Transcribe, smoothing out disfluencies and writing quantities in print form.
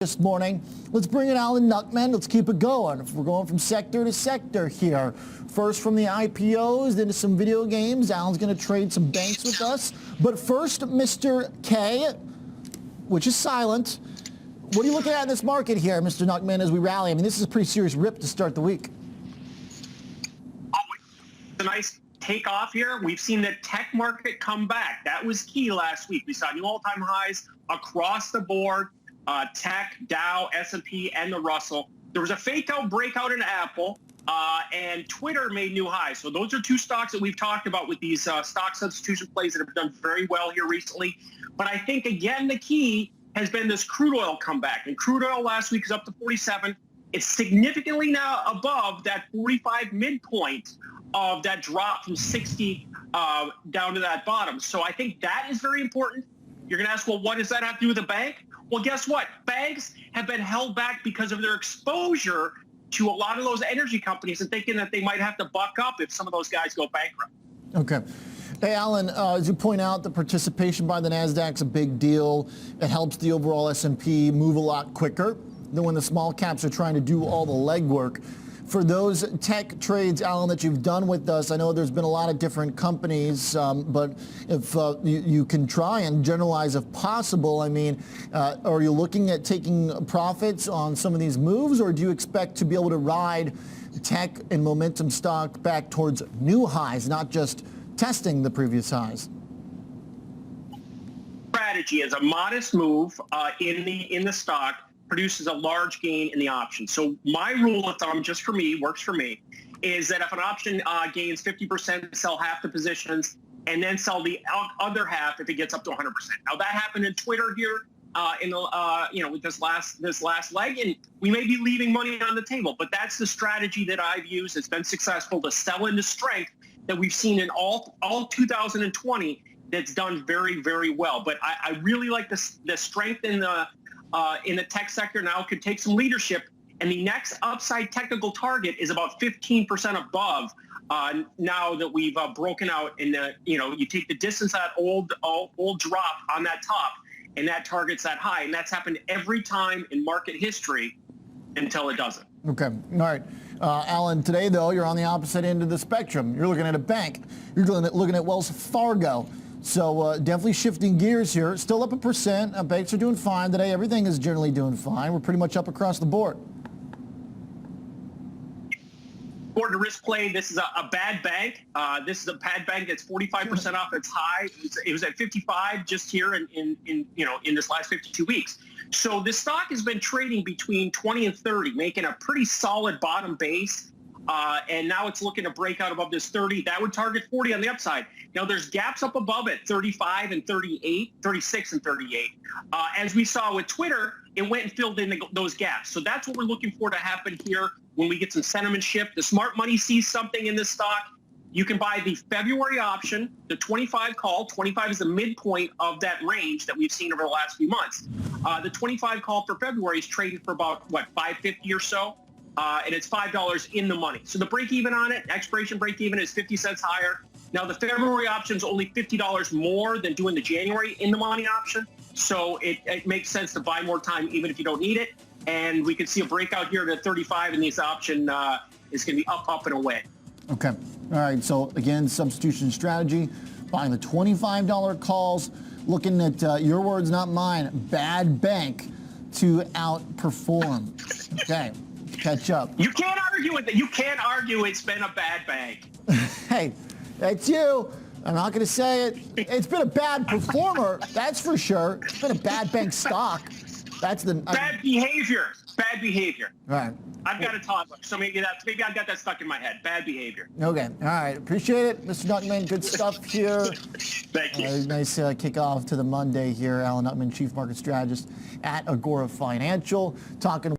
This morning. Let's bring in Alan Nuckman. Let's keep it going. We're going from sector to sector here. First from the IPOs, then to some video games. Alan's going to trade some banks with us. But first, Mr. K, which is silent. What are you looking at in this market here, Mr. Nuckman, as we rally? I mean, this is a pretty serious rip to start the week. A nice takeoff here. We've seen the tech market come back. That was key last week. We saw new all-time highs across the board. Tech, Dow, S&P, and the Russell. There was a fake-out breakout in Apple, and Twitter made new highs. So those are two stocks that we've talked about with these stock substitution plays that have done very well here recently. But I think, again, the key has been this crude oil comeback. And crude oil last week is up to 47. It's significantly now above that 45 midpoint of that drop from 60 down to that bottom. So I think that is very important. You're going to ask, well, what does that have to do with the bank? Well, guess what? Banks have been held back because of their exposure to a lot of those energy companies and thinking that they might have to buck up if some of those guys go bankrupt. Okay. Hey, Alan, as you point out, the participation by the NASDAQ's a big deal. It helps the overall S&P move a lot quicker than when the small caps are trying to do all the legwork. For those tech trades, Alan, that you've done with us, I know there's been a lot of different companies, but if you can try and generalize if possible, I mean, are you looking at taking profits on some of these moves, or do you expect to be able to ride tech and momentum stock back towards new highs, not just testing the previous highs? Strategy is a modest move in the stock produces a large gain in the option. So my rule of thumb, just for me, works for me, is that if an option gains 50%, sell half the positions, and then sell the other half if it gets up to 100%. Now that happened in Twitter here in the with this last leg, and we may be leaving money on the table, but that's the strategy that I've used. It's been successful to sell into strength that we've seen in all 2020. That's done very, very well. But I really like the strength in the tech sector now could take some leadership. And the next upside technical target is about 15% above now that we've broken out. And, you take the distance of that old drop on that top, and that target's that high. And that's happened every time in market history until it doesn't. Okay. All right. Alan, today, though, you're on the opposite end of the spectrum. You're looking at a bank. You're looking at Wells Fargo. So definitely shifting gears here. Still up 1%. Banks are doing fine today. Everything is generally doing fine. We're pretty much up across the board. According to risk play, this is a bad bank. This is a bad bank that's 45% off its high. It was at 55 just here in this last 52 weeks. So this stock has been trading between 20 and 30, making a pretty solid bottom base. And now it's looking to break out above this 30. That would target 40 on the upside. Now there's gaps up above it, 35 and 38, 36 and 38. As we saw with Twitter, it went and filled in those gaps. So that's what we're looking for to happen here when we get some sentiment shift. The smart money sees something in this stock. You can buy the February option, the 25 call. 25 is the midpoint of that range that we've seen over the last few months. The 25 call for February is trading for about, $5.50 or so. And it's $5 in the money. So the break even on it, expiration break even, is 50 cents higher. Now the February option is only $50 more than doing the January in the money option. So it makes sense to buy more time even if you don't need it. And we could see a breakout here to 35, and this option is going to be up and away. Okay. All right. So again, substitution strategy, buying the $25 calls, looking at your words, not mine, bad bank to outperform. Okay. Catch up. You can't argue with it. You can't argue it's been a bad bank. Hey, that's you. I'm not going to say it. It's been a bad performer, that's for sure. It's been a bad bank stock. That's the bad behavior. Bad behavior. All right. I've got a toddler, so maybe I've got that stuck in my head. Bad behavior. Okay. All right. Appreciate it, Mr. Nuckman. Good stuff here. Thank you. Nice kickoff to the Monday here. Alan Nuckman, Chief Market Strategist at Agora Financial, talking